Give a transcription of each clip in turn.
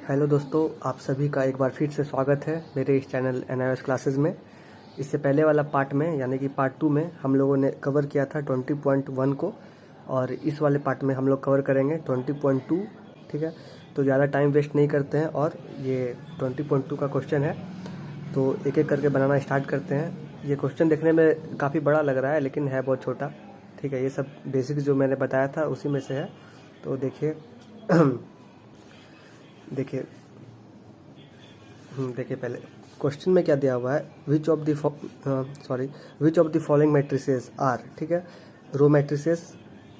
Hello दोस्तों, आप सभी का एक बार फिर से स्वागत है मेरे इस चैनल NIOS क्लासेस में। इससे पहले वाला पार्ट में यानी कि पार्ट 2 में हम लोगों ने कवर किया था 20.1 को, और इस वाले पार्ट में हम लोग कवर करेंगे 20.2। ठीक है, तो ज़्यादा टाइम वेस्ट नहीं करते हैं और ये 20.2 का क्वेश्चन है, तो एक एक करके बनाना स्टार्ट करते हैं। ये क्वेश्चन देखने में काफ़ी बड़ा लग रहा है लेकिन है बहुत छोटा। ठीक है, ये सब बेसिक जो मैंने बताया था उसी में से है। तो देखिए देखिए देखिए पहले क्वेश्चन में क्या दिया हुआ है, which of the following matrices are. ठीक है, row matrices,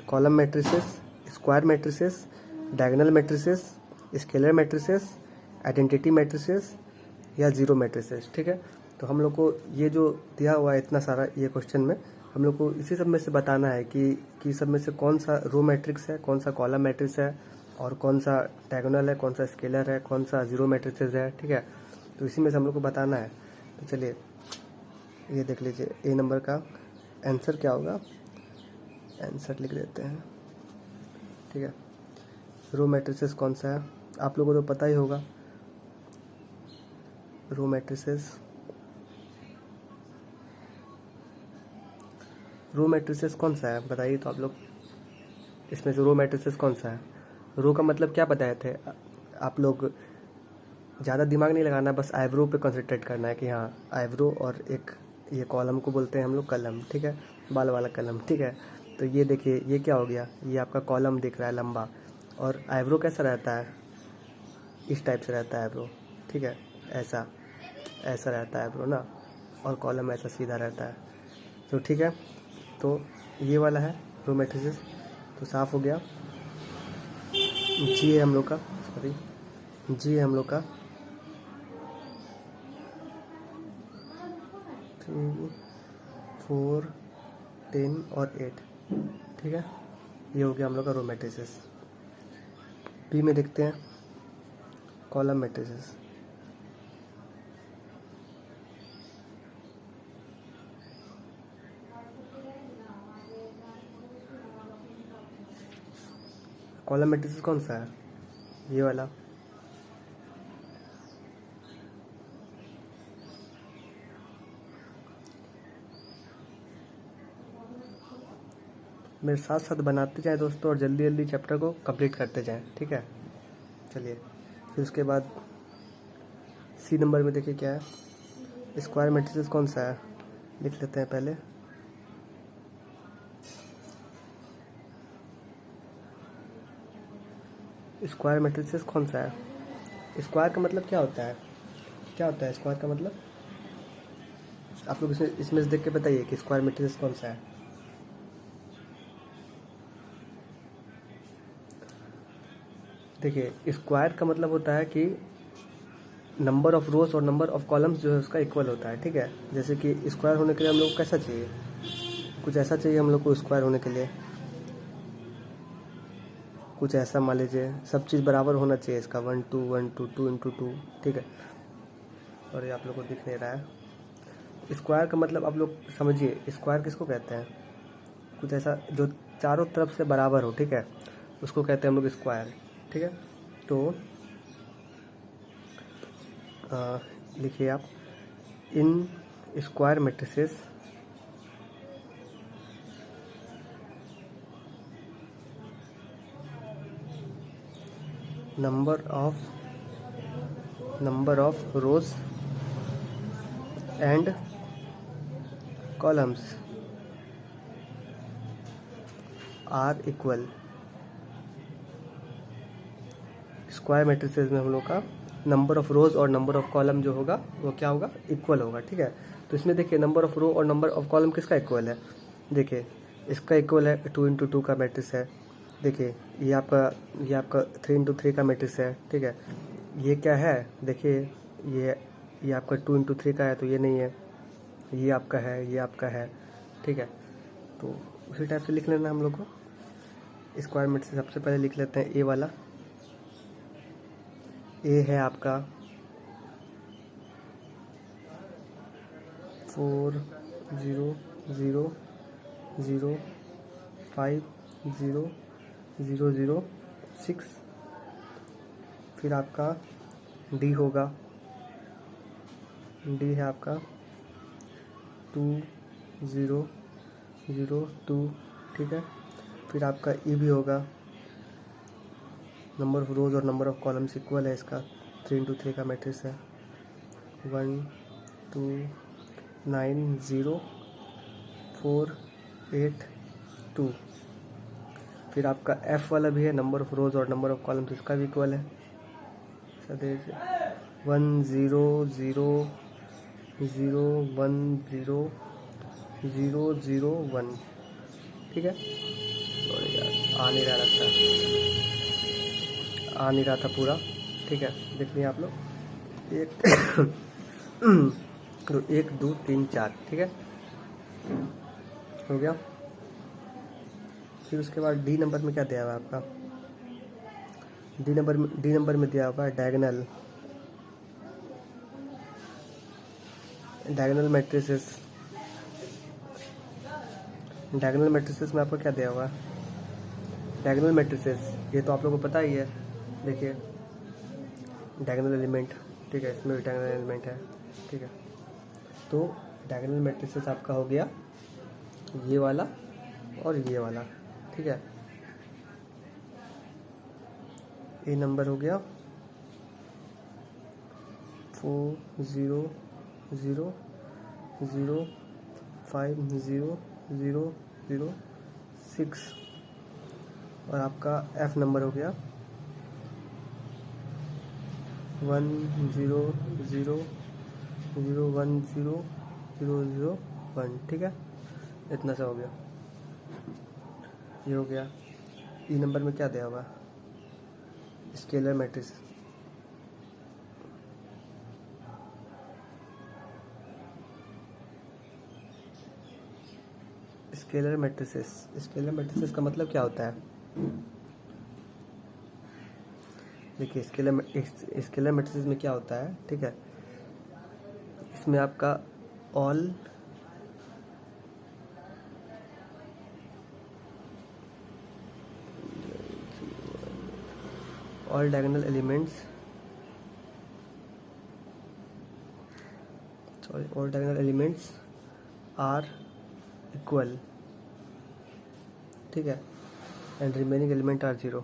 column matrices, square matrices, diagonal matrices, scalar matrices, identity matrices या जीरो मैट्रिसेस। ठीक है, तो हम लोग को ये जो दिया हुआ है इतना सारा ये क्वेश्चन में हम लोग को इसी सब में से बताना है कि सब में से कौन सा रो मैट्रिक्स है, कौन सा कॉलम मैट्रिक्स है, और कौन सा डायगोनल है, कौन सा स्केलर है, कौन सा जीरो मैट्रिसेस है। ठीक है, तो इसी में से हम लोग को बताना है। तो चलिए ये देख लीजिए, ए नंबर का आंसर क्या होगा, आंसर लिख देते हैं। ठीक है, रो मैट्रिसेस कौन सा है आप लोगों को तो पता ही होगा। रो मैट्रिसेस कौन सा है बताइए तो आप लोग, इसमें से रो मैट्रिसेस कौन सा है। रो का मतलब क्या बताए थे आप लोग, ज़्यादा दिमाग नहीं लगाना, बस आईब्रो पे कंसंट्रेट करना है कि हाँ आईब्रो, और एक ये कॉलम को बोलते हैं हम लोग कलम। ठीक है, बाल वाला कलम। ठीक है, तो ये देखिए ये क्या हो गया, ये आपका कॉलम दिख रहा है लंबा, और आईब्रो कैसा रहता है, इस टाइप से रहता है आईब्रो। ठीक है, ऐसा ऐसा रहता है आईब्रो ना, और कॉलम ऐसा सीधा रहता है। तो ठीक है, तो ये वाला है रो मैट्रिसेस। तो साफ हो गया, जी है हम लोग का, जी है हम लोग का 3, 4, 10 और 8। ठीक है, ये हो गया हम लोग का रो मैट्रिसेस। बी में देखते हैं कॉलम मैट्रिसेस। कॉलम मैट्रिसेस कौन सा है, ये वाला। मेरे साथ साथ बनाते जाएं दोस्तों, और जल्दी जल्दी चैप्टर को कंप्लीट करते जाएं। ठीक है, चलिए फिर उसके बाद सी नंबर में देखिए क्या है, स्क्वायर मैट्रिसेस कौन सा है, लिख लेते हैं पहले। स्क्वायर मैट्रिसेस कौन सा है, स्क्वायर का मतलब क्या होता है, क्या होता है स्क्वायर का मतलब, आप लोग इसमें से देख के बताइए कि स्क्वायर मैट्रिसेस कौन सा है। देखिए स्क्वायर का मतलब होता है कि नंबर ऑफ रोज और नंबर ऑफ कॉलम्स जो है उसका इक्वल होता है। ठीक है, जैसे कि स्क्वायर होने के लिए हम लोग को कैसा चाहिए, कुछ ऐसा चाहिए हम लोग को स्क्वायर होने के लिए, कुछ ऐसा मान लीजिए, सब चीज़ बराबर होना चाहिए इसका, 1 2 1 2 2 इंटू 2। ठीक है, और ये आप लोग को दिख नहीं रहा है। स्क्वायर का मतलब आप लोग समझिए, स्क्वायर किसको कहते हैं, कुछ ऐसा जो चारों तरफ से बराबर हो। ठीक है, उसको कहते हैं हम लोग स्क्वायर। ठीक है, तो लिखिए आप, in square matrices number of rows and columns are equal. Square matrices में हम लोग का नंबर ऑफ रोज और नंबर ऑफ कॉलम जो होगा वो क्या होगा, इक्वल होगा। ठीक है, तो इसमें देखिए नंबर ऑफ रो और नंबर ऑफ कॉलम किसका इक्वल है, देखिए इसका इक्वल है 2 इंटू 2 का मैट्रिक्स है। देखिए ये आपका 3 इंटू 3 का मैट्रिक्स है। ठीक है, ये क्या है, देखिए ये आपका 2 इंटू 3 का है, तो ये नहीं है, ये आपका है, ये आपका है। ठीक है, तो उसी टाइप से लिख लेना हम लोग को। स्क्वायर मैट्रिक्स सबसे पहले लिख लेते हैं ए वाला। ए है आपका 4 0 0 0 5 0 0 0 6। फिर आपका डी होगा, डी है आपका 2 0 0 2, ठीक है। फिर आपका ई भी होगा, नंबर ऑफ रोज और नंबर ऑफ कॉलम्स इक्वल है इसका, 3 into 3 का मैट्रिक्स है, 1 2 9 0 4 8 2। फिर आपका एफ वाला भी है, नंबर ऑफ रोज और नंबर ऑफ कॉलम्स इसका भी इक्वल है, 1 0 0 0 1 0 0 0 1, ठीक है। सॉरी यार, आ नहीं रहा लगता, आ नहीं रहा था पूरा, ठीक है। देख लिया आप लोग, एक तो 1 2 3 4, ठीक है, हो गया। फिर उसके बाद डी नंबर में क्या दिया हुआ है आपका, डी नंबर में दिया हुआ है डायगोनल मैट्रिसेस। डायगोनल मैट्रिसेस में आपको क्या दिया हुआ है, डायगोनल मैट्रिसेस ये तो आप लोगों को पता ही है। देखिए डायगोनल एलिमेंट, ठीक है, इसमें भी डायगोनल एलिमेंट है, ठीक है। तो डायगोनल मैट्रिसेस आपका हो गया ये वाला और ये वाला, ठीक है। ए नंबर हो गया 4 0 0 0 5 0 0 0 6, और आपका एफ नंबर हो गया 1 0 0 0 1 0 0 0 1, ठीक है। इतना सा हो गया, ये हो गया। ई नंबर में क्या दिया हुआ है, scalar matrix. Scalar matrices, scalar matrices का मतलब क्या होता है, देखिए स्केलर मैट्रिसेस में क्या होता है, ठीक है। इसमें आपका all diagonal elements, sorry, all diagonal elements are equal, ठीक है, एंड रिमेनिंग एलिमेंट आर 0।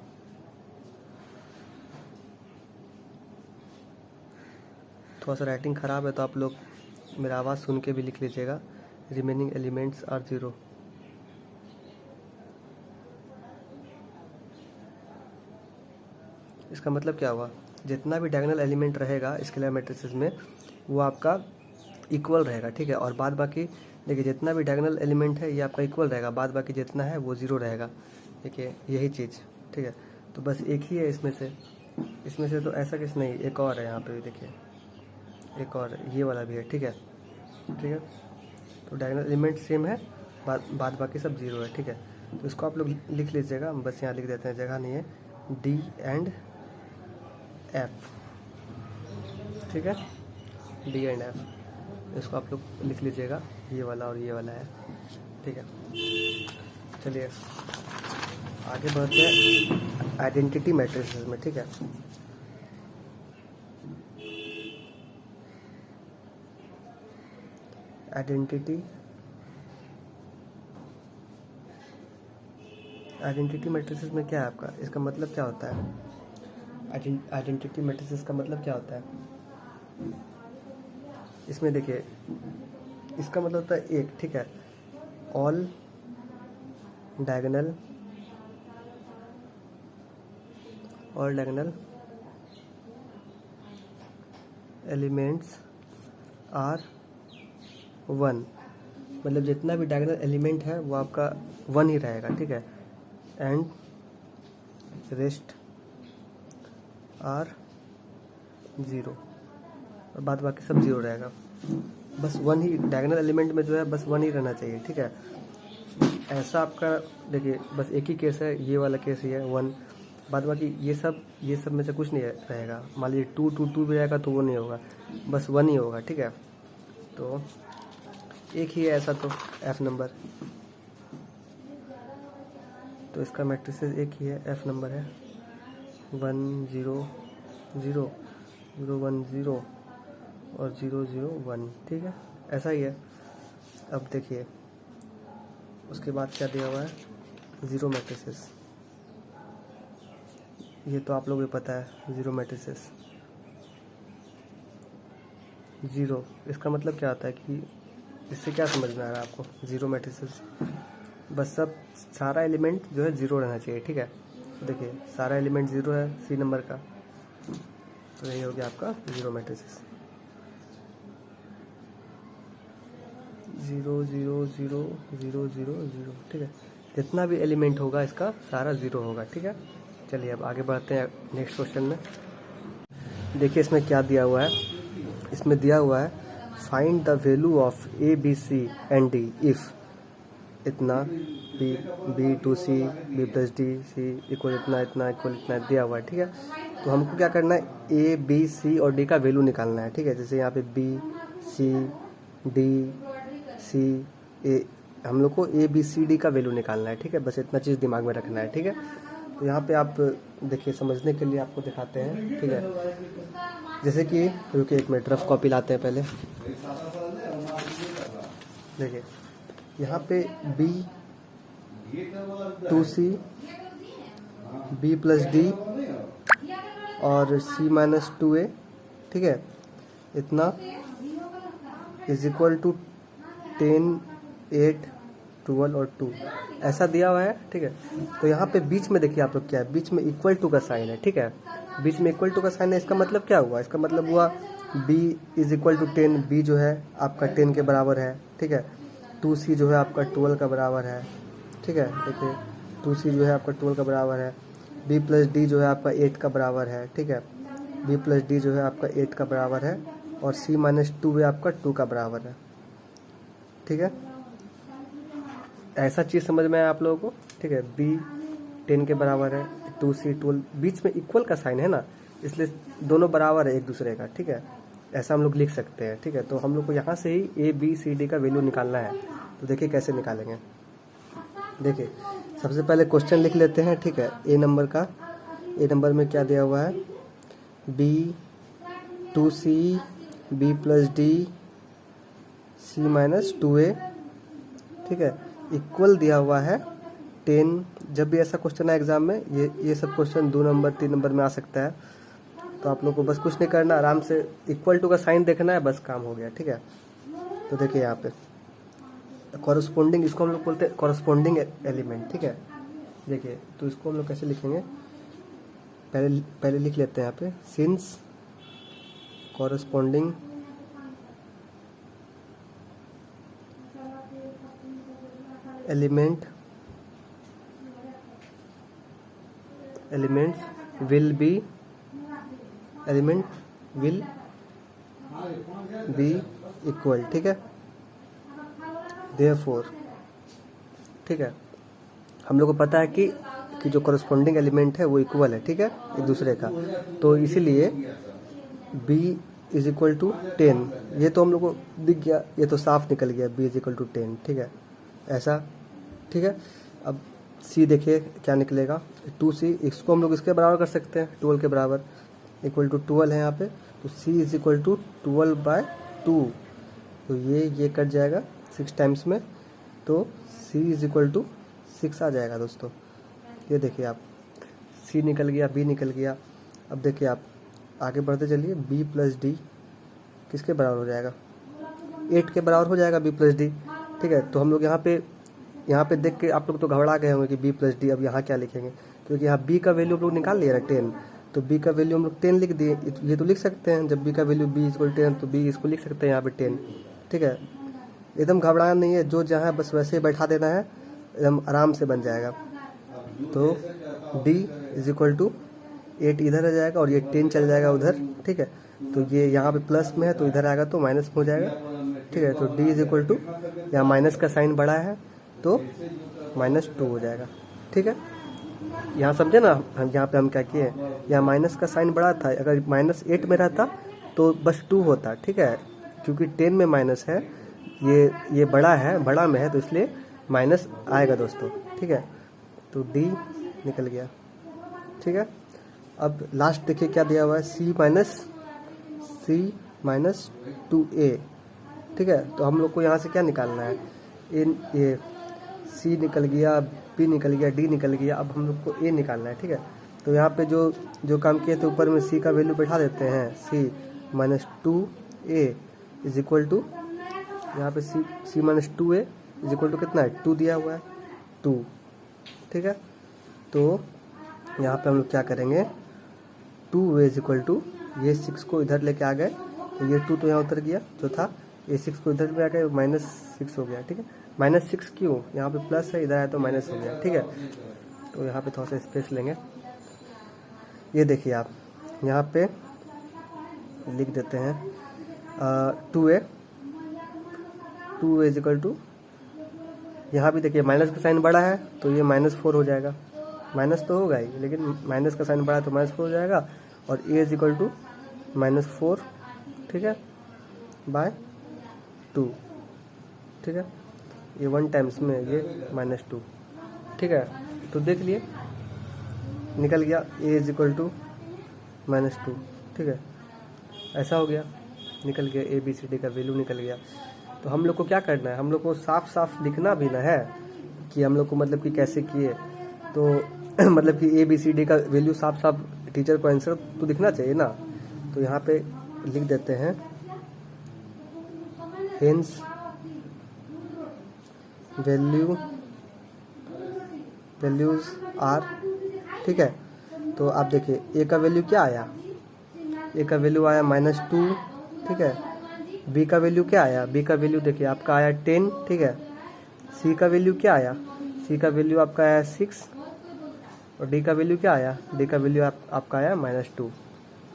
थोड़ा सा राइटिंग ख़राब है तो आप लोग मेरा आवाज़ सुन के भी लिख लीजिएगा, रिमेनिंग एलिमेंट्स आर 0। इसका मतलब क्या हुआ, जितना भी डायगोनल एलिमेंट रहेगा स्केलर मैट्रिसेस में वो आपका इक्वल रहेगा, ठीक है। और बाद बाकी देखिए जितना भी डायगोनल एलिमेंट है ये आपका इक्वल रहेगा, बाद बाकी जितना है वो 0 रहेगा, देखिए यही चीज़, ठीक है। तो बस एक ही है इसमें से तो ऐसा किस नहीं, एक और है यहाँ पे भी, देखिए एक और ये वाला भी है, ठीक है, ठीक है। तो डायगोनल एलिमेंट सेम है, बाद बाकी सब 0 है, ठीक है। तो इसको आप लोग लिख लीजिएगा, हम बस यहाँ लिख देते हैं, जगह नहीं है, डी एंड एफ, ठीक है, डी एंड एफ, इसको आप लोग लिख लीजिएगा, ये वाला और ये वाला है, ठीक है। चलिए आगे बढ़ते हैं आइडेंटिटी मैट्रिसेस में, ठीक है। आइडेंटिटी मैट्रिसेस में क्या है आपका, इसका मतलब क्या होता है, आइडेंटिटी मैट्रिसेस का मतलब क्या होता है, इसमें देखिए इसका मतलब होता है एक, ठीक है, ऑल डायगोनल एलिमेंट्स आर 1, मतलब जितना भी डायगोनल एलिमेंट है वो आपका 1 ही रहेगा, ठीक है, एंड रेस्ट आर 0, और बाद बाकी सब 0 रहेगा। बस 1 ही डायगोनल एलिमेंट में जो है बस 1 ही रहना चाहिए, ठीक है। ऐसा आपका देखिए बस एक ही केस है, ये वाला केस ही है 1, बाद बाकी ये सब में से कुछ नहीं रहेगा। मान लीजिए 2 2 2 भी रहेगा तो वो नहीं होगा, बस 1 ही होगा, ठीक है। तो एक ही है ऐसा, तो एफ नंबर, तो इसका मैट्रिसेस एक ही है, एफ नंबर है 1 0 0 0 1 0 और 0 0 1, ठीक है, ऐसा ही है। अब देखिए उसके बाद क्या दिया हुआ है, ज़ीरो मैट्रिसेस। ये तो आप लोगों को पता है, ज़ीरो मैट्रिसेस। ज़ीरो इसका मतलब क्या होता है कि इससे क्या समझ में आ रहा है आपको, ज़ीरो मैट्रिसेस बस सब सारा एलिमेंट जो है ज़ीरो रहना चाहिए, ठीक है। देखिए सारा एलिमेंट ज़ीरो है सी नंबर का, तो यही हो गया आपका ज़ीरो मैट्रिसेस। 0 0 0 0 0 0, ठीक है। जितना भी एलिमेंट होगा इसका सारा ज़ीरो होगा, ठीक है। चलिए अब आगे बढ़ते हैं नेक्स्ट क्वेश्चन में। देखिए इसमें क्या दिया हुआ है, इसमें दिया हुआ है find the value of a b c and d if इतना b two c b plus d c equal इतना इतना इक्वल इतना दिया हुआ है, ठीक है। तो हमको क्या करना है, ए बी सी और डी का वैल्यू निकालना है, ठीक है। जैसे यहाँ पे बी सी डी सी ए, हम लोग को ए बी सी डी का वैल्यू निकालना है, ठीक है। बस इतना चीज़ दिमाग में रखना है, ठीक है। तो यहाँ पे आप देखिए समझने के लिए आपको दिखाते हैं, ठीक है। जैसे कि रुकिए एक मिनट, रफ कॉपी लाते हैं पहले। देखिए यहाँ पे b two c b plus d और सी माइनस टू ए, ठीक है, इतना इज इक्वल टू 10 8 12 और 2 ऐसा दिया हुआ है, ठीक है। तो यहाँ पे बीच में देखिए आप लोग क्या है, बीच में इक्वल टू का साइन है, ठीक है। बीच में इक्वल टू का साइन है, इसका मतलब क्या हुआ, इसका मतलब हुआ b is equal to 10, b जो है आपका 10 के बराबर है, ठीक है। 2c जो है आपका 12 का बराबर है, ठीक है। देखिए 2c जो है आपका 12 का बराबर है, b प्लस डी जो है आपका 8 का बराबर है, ठीक है। b प्लस डी जो है आपका 8 का बराबर है और c माइनस 2 है आपका 2 का बराबर है, ठीक है। ऐसा चीज़ समझ में आया आप लोगों को, ठीक है। b 10 के बराबर है, 2c 12, बीच में इक्वल का साइन है ना, इसलिए दोनों बराबर है एक दूसरे का, ठीक है। ऐसा हम लोग लिख सकते हैं, ठीक है। तो हम लोग को यहाँ से ही ए बी सी डी का वैल्यू निकालना है। तो देखिए कैसे निकालेंगे, देखिए सबसे पहले क्वेश्चन लिख लेते हैं, ठीक है। ए नंबर का, ए नंबर में क्या दिया हुआ है, b two c b plus d c minus 2a, ठीक है, इक्वल दिया हुआ है 10। जब भी ऐसा क्वेश्चन है एग्जाम में, ये सब क्वेश्चन 2 नंबर 3 नंबर में आ सकता है। तो आप लोग को बस कुछ नहीं करना, आराम से इक्वल टू का साइन देखना है, बस काम हो गया, ठीक है। तो देखिए यहाँ पे कॉरस्पॉन्डिंग, इसको हम लोग बोलते हैं कॉरस्पॉन्डिंग एलिमेंट, ठीक है। देखिए तो इसको हम लोग कैसे लिखेंगे, पहले लिख लेते हैं यहाँ पे, since corresponding elements will be equal, ठीक है। देयरफॉर, ठीक है, हम लोग को पता है कि जो कॉरस्पॉन्डिंग एलिमेंट है वो इक्वल है, ठीक है, एक दूसरे का। तो इसीलिए b इज इक्वल टू 10, ये तो हम लोग को दिख गया, ये तो साफ निकल गया, b इज इक्वल टू 10, ठीक है, ऐसा, ठीक है। अब c देखिए क्या निकलेगा, 2c, इसको हम लोग इसके बराबर कर सकते हैं, 12 के बराबर, इक्वल टू 12 है यहाँ पे। तो c इज इक्वल टू 12/2, तो ये कट जाएगा 6 टाइम्स में, तो c इज इक्वल टू 6 आ जाएगा दोस्तों। ये देखिए आप, c निकल गया, b निकल गया। अब देखिए आप आगे बढ़ते चलिए, b प्लस डी किसके बराबर हो जाएगा, 8 के बराबर हो जाएगा b प्लस डी, ठीक है। तो हम लोग यहाँ पे देख के आप लोग तो घबरा गए होंगे कि b प्लस डी, अब यहाँ क्या लिखेंगे, क्योंकि यहाँ b का वैल्यू हम लोग निकाल लिया ना 10, तो b का वैल्यू हम लोग 10 लिख दिए। ये तो लिख सकते हैं, जब b का वैल्यू b इक्वल 10, तो b इसको लिख सकते हैं यहाँ पे 10, ठीक है। एकदम घबराना नहीं है, जो जहाँ बस वैसे ही बैठा देना है, एकदम आराम से बन जाएगा। तो d इज इक्वल टू 8 इधर आ जाएगा और ये 10 चल जाएगा उधर, ठीक है। तो ये यहाँ पे प्लस में है तो इधर आएगा तो माइनस में हो जाएगा, ठीक है। तो d इज इक्वल टू, यहाँ माइनस का साइन बड़ा है तो -2 हो जाएगा, ठीक है। यहाँ समझे ना, हम यहाँ पे हम क्या किए, यहाँ माइनस का साइन बड़ा था, अगर -8 में रहता तो बस 2 होता, ठीक है। क्योंकि 10 में माइनस है, ये बड़ा है, बड़ा में है, तो इसलिए माइनस आएगा दोस्तों, ठीक है। तो d निकल गया, ठीक है। अब लास्ट देखिए क्या दिया हुआ है, c माइनस सी माइनस 2a, ठीक है। तो हम लोग को यहाँ से क्या निकालना है, ये सी निकल गया, बी निकल गया, डी निकल गया, अब हम लोग को ए निकालना है, ठीक है। तो यहाँ पे जो काम किए थे ऊपर में सी का वैल्यू बैठा देते हैं, c minus 2a is equal to, यहाँ पे c minus 2a is equal to कितना है, 2 दिया हुआ है, 2, ठीक है। तो यहाँ पे हम लोग क्या करेंगे, 2a इज इक्वल टू, ये 6 को इधर लेके आ गए, तो ये 2 तो यहाँ उतर गया जो था, ये 6 को इधर ले आ गए, -6 हो गया, ठीक है। -6 क्यों, यहाँ पे प्लस है, इधर आया तो माइनस हो गया, ठीक है। तो यहाँ पे थोड़ा सा स्पेस लेंगे, ये देखिए आप यहाँ पे लिख देते हैं 2a इज इक्वल टू, यहाँ भी देखिए माइनस का साइन बड़ा है तो ये -4 हो जाएगा, माइनस तो होगा ही, लेकिन माइनस का साइन बड़ा है तो -4 हो जाएगा, और a इज इक्वल टू -4, ठीक है, बाय 2, ठीक है। ये 1 टाइम्स में ये -2, ठीक है। तो देख लिए निकल गया a इज इक्वल टू -2, ठीक है, ऐसा हो गया, निकल गया ABCD का वैल्यू निकल गया। तो हम लोग को क्या करना है, हम लोग को साफ साफ लिखना भी ना है कि हम लोग को मतलब कि कैसे किए, तो मतलब कि ABCD का वैल्यू साफ साफ टीचर को आंसर तो दिखना चाहिए ना। तो यहाँ पे लिख देते हैं हेंस वैल्यूज आर, ठीक है। तो आप देखिए ए का वैल्यू क्या आया, ए का वैल्यू आया -2, ठीक है। बी का वैल्यू क्या आया, बी का वैल्यू देखिए आपका आया 10, ठीक है। सी का वैल्यू क्या आया, सी का वैल्यू आपका आया 6, और डी का वैल्यू क्या आया, डी का वैल्यू आपका आया -2,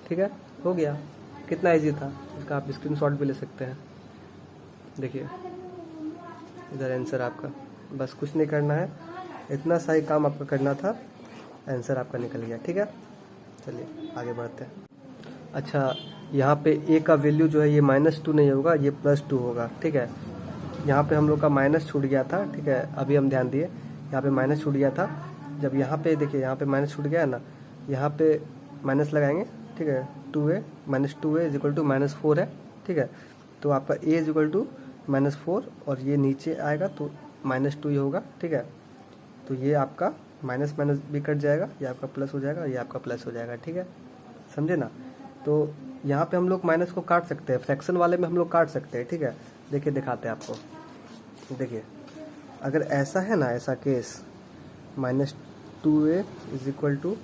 ठीक है। हो गया, कितना इजी था, इसका आप स्क्रीनशॉट भी ले सकते हैं, देखिए इधर आंसर आपका, बस कुछ नहीं करना है, इतना सा ही काम आपका करना था, आंसर आपका निकल गया, ठीक है। चलिए आगे बढ़ते हैं। अच्छा, यहाँ पे ए का वैल्यू जो है ये -2 नहीं होगा, ये +2 होगा, ठीक है। यहाँ पे हम लोग का माइनस छूट गया था, ठीक है, अभी हम ध्यान दिए, यहाँ पे माइनस छूट गया था, जब यहाँ पे देखिए यहाँ पे माइनस छूट गया है ना, यहाँ पे माइनस लगाएंगे, ठीक है। 2a इज इक्वल टू -4 है, ठीक है। तो आपका a इज इक्वल टू -4, और ये नीचे आएगा तो -2 ही होगा, ठीक है। तो ये आपका माइनस भी कट जाएगा, ये आपका प्लस हो जाएगा, ये आपका प्लस हो जाएगा, ठीक है, समझे ना। तो यहाँ पे हम लोग माइनस को काट सकते हैं, फ्रैक्शन वाले में हम लोग काट सकते हैं, ठीक है। देखिए दिखाते हैं आपको, देखिए अगर ऐसा है ना, ऐसा case -2a is equal to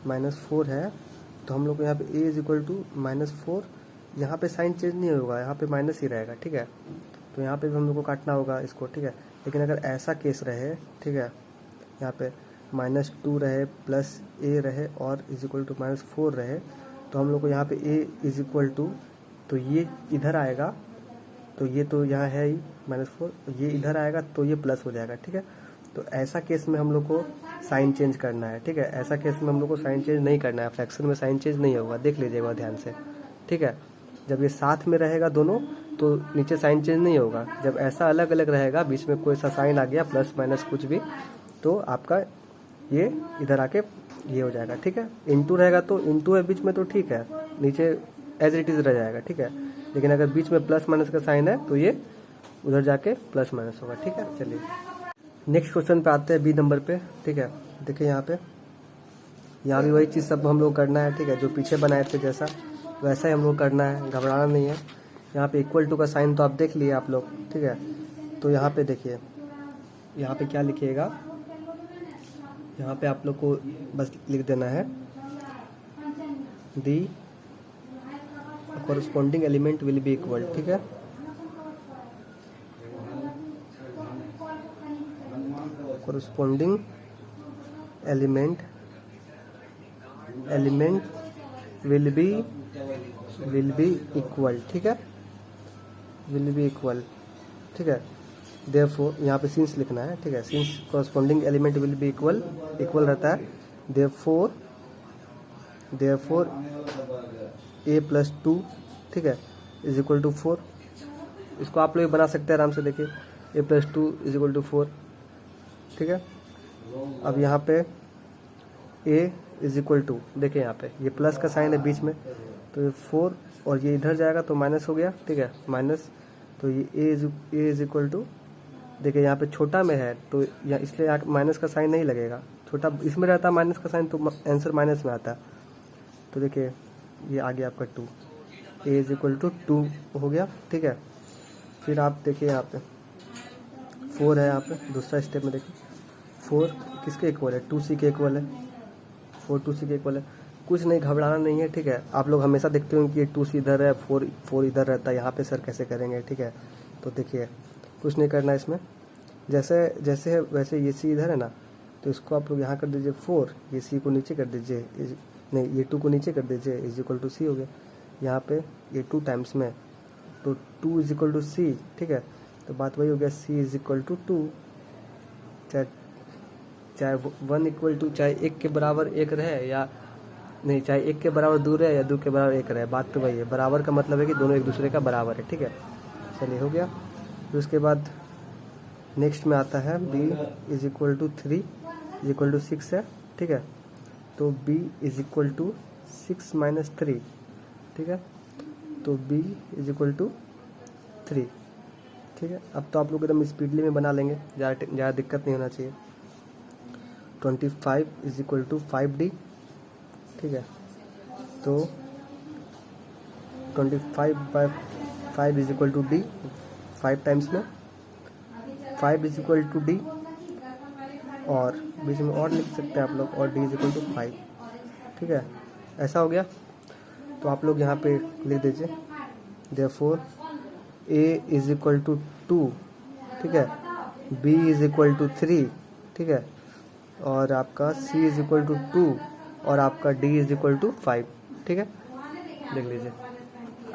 -4 है, तो हम लोग को यहाँ पे a इज इक्वल टू -4, यहाँ पे साइन चेंज नहीं होगा, यहाँ पे माइनस ही रहेगा, ठीक है। तो यहाँ पे भी हम लोग को काटना होगा इसको, ठीक है। लेकिन अगर ऐसा केस रहे, ठीक है, यहाँ पे -2 रहे प्लस a रहे और इज इक्वल टू -4 रहे, तो हम लोग को यहाँ पे a इज इक्वल टू, तो ये इधर आएगा, तो ये तो यहाँ है ही -4, ये इधर आएगा तो ये प्लस हो जाएगा, ठीक है। तो ऐसा केस में हम लोग को साइन चेंज करना है, ठीक है। ऐसा केस में हम लोग को साइन चेंज नहीं करना है, फ्रैक्शन में साइन चेंज नहीं होगा, देख लीजिएगा ध्यान से, ठीक है। जब ये साथ में रहेगा दोनों तो नीचे साइन चेंज नहीं होगा, जब ऐसा अलग अलग रहेगा, बीच में कोई सा साइन आ गया प्लस माइनस कुछ भी, तो आपका ये इधर आके ये हो जाएगा, ठीक है। इनटू रहेगा तो इनटू है बीच में तो ठीक है, नीचे एज इट इज रह जाएगा, ठीक है। लेकिन अगर बीच में प्लस माइनस का साइन है तो ये उधर जाके प्लस माइनस होगा, ठीक है। चलिए नेक्स्ट क्वेश्चन पे आते हैं, बी नंबर पे, ठीक है। देखिए यहाँ भी वही चीज़ सब हम लोग करना है, ठीक है। जो पीछे बनाए थे जैसा वैसा ही हम लोग करना है, घबराना नहीं है। यहाँ पे इक्वल टू का साइन तो आप देख लिए आप लोग, ठीक है। तो यहाँ पे देखिए, यहाँ पे क्या लिखिएगा, यहाँ पे आप लोग को बस लिख देना है the corresponding element will be equal, ठीक है। Corresponding element will be equal, ठीक है, विल बी इक्वल, ठीक है। देयरफॉर यहाँ पे सिंस लिखना है, ठीक है। Since corresponding element will be equal रहता है, देयरफॉर a + 2, ठीक है, इज इक्वल टू 4। इसको आप लोग बना सकते हैं आराम से, देखिए a + 2 इज इक्वल टू 4, ठीक है। अब यहाँ पे a इज इक्वल टू, देखिए यहाँ पे ये प्लस का साइन है बीच में, तो ये 4 और ये इधर जाएगा तो माइनस हो गया, ठीक है, माइनस। तो ये ए इज इक्वल टू, देखिए यहाँ पे छोटा में है तो इसलिए यहाँ माइनस का साइन नहीं लगेगा, छोटा इसमें रहता है माइनस का साइन तो आंसर माइनस में आता है। तो देखिए ये आ गया आपका 2, ए इज इक्वल टू 2 हो गया, ठीक है। फिर आप देखिए यहाँ पे 4 है, यहाँ पे दूसरा स्टेप में देखिए 4 किसके इक्वल है, 2c के इक्वल है, 4 2c के इक्वल है। कुछ नहीं, घबराना नहीं है, ठीक है। आप लोग हमेशा देखते हो कि 2c इधर है, 4 इधर रहता है, यहाँ पे सर कैसे करेंगे, ठीक है। तो देखिए कुछ नहीं करना इसमें, जैसे जैसे है वैसे ये c इधर है ना, तो इसको आप लोग यहाँ कर दीजिए 4, ये c को नीचे कर दीजिए, नहीं ये 2 को नीचे कर दीजिए, इज इक्वल टू c हो गया। यहाँ पे ये 2 टाइम्स में, तो 2 इज इक्वल टू c, ठीक है। तो बात वही हो गया, c इज इक्वल टू 2, चाहे 1 इक्वल टू, चाहे 1 के बराबर 1 रहे या नहीं, चाहे 1 के बराबर 2 रहे या 2 के बराबर 1 रहे, बात तो वही है। बराबर का मतलब है कि दोनों एक दूसरे का बराबर है, ठीक है। चलिए हो गया। फिर उसके बाद नेक्स्ट में आता है b is equal to 3 is equal to 6 है, ठीक है। तो b is equal to 6 minus 3, ठीक है। तो b इज इक्वल टू 3, ठीक है। अब तो आप लोग एकदम स्पीडली में बना लेंगे, ज़्यादा दिक्कत नहीं होना चाहिए। 25 इज इक्वल टू 5d, ठीक है। तो 25 by 5 is equal to d, 5 times में 5 इज इक्वल टू d, और बीच में और लिख सकते हैं आप लोग, और d इज इक्वल टू 5, ठीक है। ऐसा हो गया। तो आप लोग यहाँ पे लिख दीजिए therefore a is equal to 2, ठीक है, b इज इक्वल टू 3, ठीक है, और आपका c इज इक्वल टू 2, और आपका d इज इक्वल टू 5, ठीक है। देख लीजिए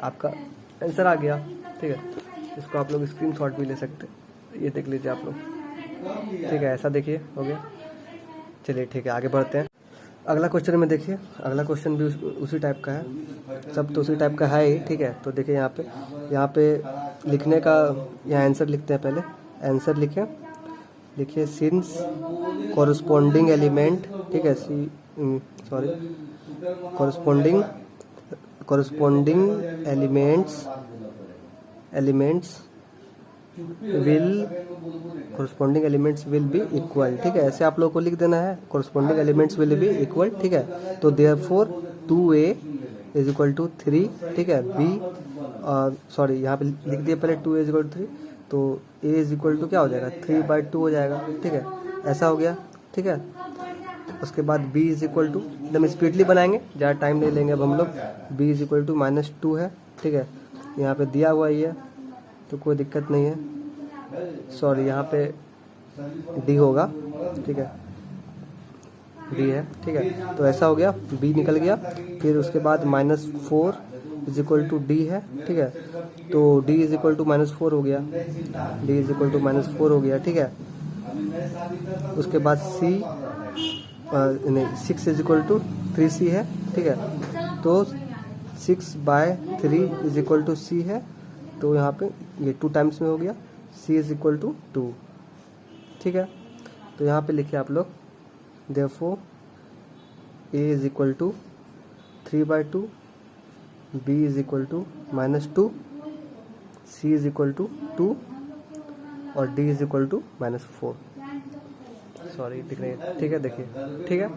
आपका आंसर आ गया, ठीक है। इसको आप लोग स्क्रीनशॉट भी ले सकते हैं, ये देख लीजिए आप लोग, ठीक है। ऐसा देखिए हो गया। चलिए ठीक है, आगे बढ़ते हैं। अगला क्वेश्चन में देखिए, अगला क्वेश्चन भी उसी टाइप का है, सब तो उसी टाइप का है ही, ठीक है। तो देखिए यहाँ पे लिखने का, यहाँ आंसर लिखते हैं। पहले आंसर लिखिए सिंस कॉरस्पॉन्डिंग एलिमेंट, ठीक है, corresponding elements will be equal, ठीक है। ऐसे आप लोगों को लिख देना है, corresponding elements will be equal, ठीक है। तो therefore 2a is equal to 3, ठीक है। b यहाँ पे लिख दिया पहले 2a इज इक्वल टू 3, तो a इज इक्वल टू क्या हो जाएगा, 3/2 हो जाएगा, ठीक है। ऐसा हो गया, ठीक है। उसके बाद b इज इक्वल टू, एकदम स्पीडली बनाएंगे, ज़्यादा टाइम नहीं लेंगे अब हम लोग। b इज इक्वल टू -2 है, ठीक है। यहाँ पे दिया हुआ ही है तो कोई दिक्कत नहीं है, यहाँ पे d होगा, ठीक है, d है, ठीक है। तो ऐसा हो गया, b निकल गया। फिर उसके बाद -4 इज इक्वल टू d है, ठीक है। तो d इज इक्वल टू -4 हो गया, d इज इक्वल टू -4 हो गया, ठीक है। उसके बाद नहीं 6 इज इक्वल टू 3c है, ठीक है। तो 6/3 इज इक्वल टू c है, तो यहाँ पे ये 2 टाइम्स में हो गया, c इज इक्वल टू 2, ठीक है। तो यहाँ पे लिखिए आप लोग therefore a is equal to 3/2, b is equal to -2, c is equal to 2, और d इज इक्वल टू -4। दिख रही है, ठीक है, देखिए, ठीक है।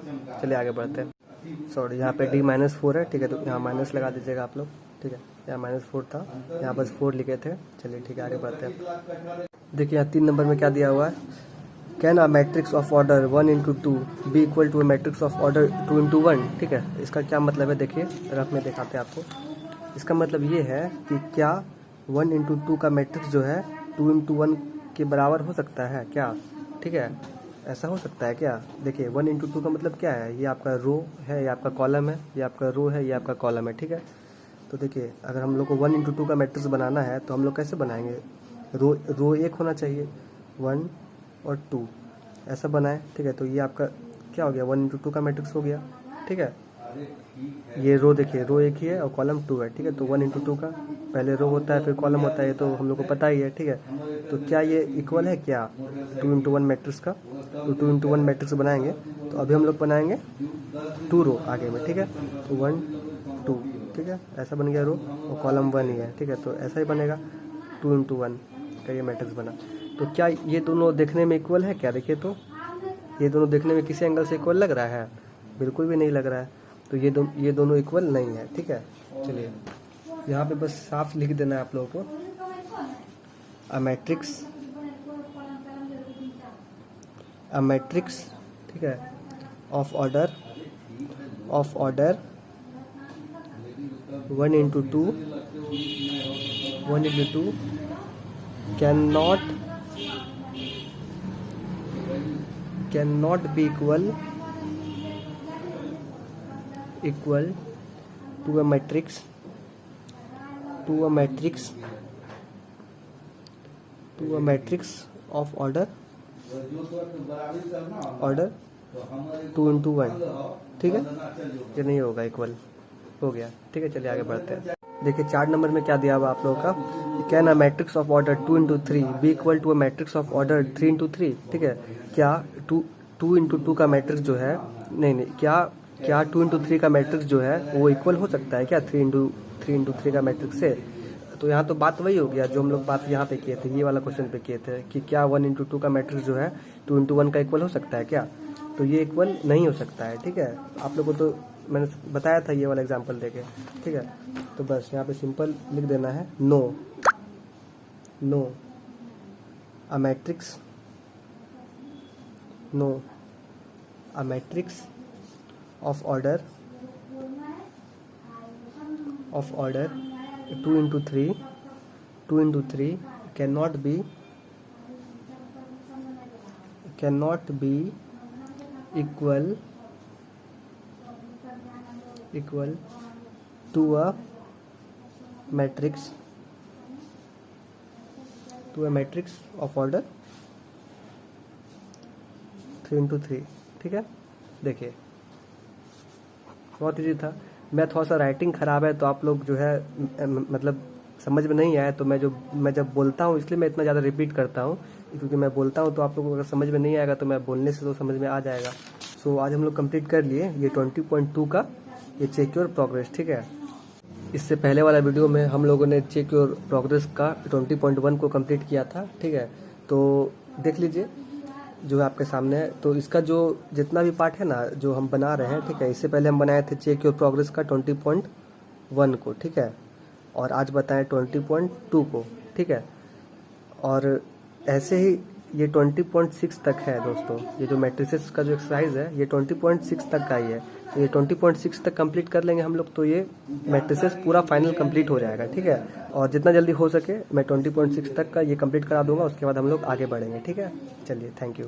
चलिए आगे बढ़ते हैं। यहाँ पे d -4 है, ठीक है। तो यहाँ माइनस लगा दीजिएगा आप लोग, ठीक है। यहाँ -4 था, यहाँ बस 4 लिखे थे। चलिए ठीक है, आगे बढ़ते हैं। देखिए यहाँ 3 नंबर में क्या दिया हुआ है, can a matrix of order 1 into 2 be equal to matrix of order 2 into 1, ठीक है। इसका क्या मतलब है, देखिए रफ में दिखाते हैं आपको। इसका मतलब ये है कि क्या 1 into 2 का मैट्रिक्स जो है 2 into 1 के बराबर हो सकता है क्या, ठीक है। ऐसा हो सकता है क्या। देखिए 1 into 2 का मतलब क्या है, ये आपका रो है, ये आपका कॉलम है, ये आपका रो है, ये आपका कॉलम है, ठीक है। तो देखिए अगर हम लोग को 1 into 2 का मैट्रिक्स बनाना है तो हम लोग कैसे बनाएंगे, रो एक होना चाहिए, 1 और 2 ऐसा बनाए, ठीक है। तो ये आपका क्या हो गया, 1 into 2 का मैट्रिक्स हो गया, ठीक है। ये रो देखिए, रो एक ही है और कॉलम 2 है, ठीक है। तो 1 into 2 का पहले रो होता है फिर कॉलम होता है, तो हम लोग को पता ही है, ठीक है। तो क्या ये इक्वल है क्या 2 into 1 मैट्रिक्स का। तो 2 into 1 मैट्रिक्स बनाएंगे तो अभी हम लोग बनाएंगे 2 रो आगे में, ठीक है। तो 1 2, ठीक है, ऐसा बन गया रो और कॉलम 1 ही है, ठीक है, तो ऐसा ही बनेगा 2 into 1 का ये मैट्रिक्स बना। तो क्या ये दोनों देखने में इक्वल है क्या? देखिए तो ये दोनों देखने में किसी एंगल से इक्वल लग रहा है? बिल्कुल भी नहीं लग रहा है, तो ये दोनों इक्वल नहीं है, ठीक है। चलिए यहाँ पे बस साफ लिख देना है आप लोगों को, अ मैट्रिक्स, ठीक है, of order 1 into 2 cannot be equal to a matrix of order 2 into 1, ठीक है, ये नहीं होगा इक्वल, हो गया, ठीक है। चलिए आगे बढ़ते हैं। देखिए चार्ट नंबर में क्या दिया हुआ आप लोगों का, can a matrix of order 2 into 3 be equal to a matrix of order 3 into 3, ठीक है। क्या 2 into 2 का मैट्रिक्स जो है, नहीं क्या 2 into 3 का मैट्रिक्स जो है वो इक्वल हो सकता है क्या 3 into 3 का मैट्रिक्स से? तो यहाँ तो बात वही हो गया जो हम लोग बात यहाँ पे किए थे, ये वाला क्वेश्चन पे किए थे कि क्या 1 into 2 का मैट्रिक्स जो है 2 into 1 का इक्वल हो सकता है क्या? तो ये इक्वल नहीं हो सकता है, ठीक है। आप लोगों को तो मैंने बताया था ये वाला एग्जांपल देके, ठीक है। तो बस यहाँ पे सिंपल लिख देना है no a matrix of order 2 into 3 cannot be equal to a matrix of order 3 into 3, ठीक है। देखिए बहुत इजी था, मैं थोड़ा सा राइटिंग ख़राब है तो आप लोग जो है मतलब समझ में नहीं आया तो मैं जब बोलता हूँ इसलिए मैं इतना ज़्यादा रिपीट करता हूँ, क्योंकि मैं बोलता हूँ तो आप लोगों को अगर समझ में नहीं आएगा तो मैं बोलने से तो समझ में आ जाएगा। सो आज हम लोग कंप्लीट कर लिए ये 20.2 का ये चेक योर प्रोग्रेस, ठीक है। इससे पहले वाला वीडियो में हम लोगों ने चेक योर प्रोग्रेस का 20.1 को कंप्लीट किया था, ठीक है। तो देख लीजिए जो है आपके सामने है। तो इसका जो जितना भी पार्ट है ना जो हम बना रहे हैं, ठीक है, इससे पहले हम बनाए थे चेक योर प्रोग्रेस का 20.1 को, ठीक है, और आज बताएं 20.2 को, ठीक है। और ऐसे ही ये 20.6 तक है दोस्तों, ये जो मैट्रिसेस का जो एक्सरसाइज है ये 20.6 तक का ही है। तो ये 20.6 तक कंप्लीट कर लेंगे हम लोग तो ये मैट्रिसेस पूरा फाइनल कंप्लीट हो जाएगा, ठीक है। और जितना जल्दी हो सके मैं 20.6 तक का ये कंप्लीट करा दूंगा, उसके बाद हम लोग आगे बढ़ेंगे, ठीक है। चलिए थैंक यू।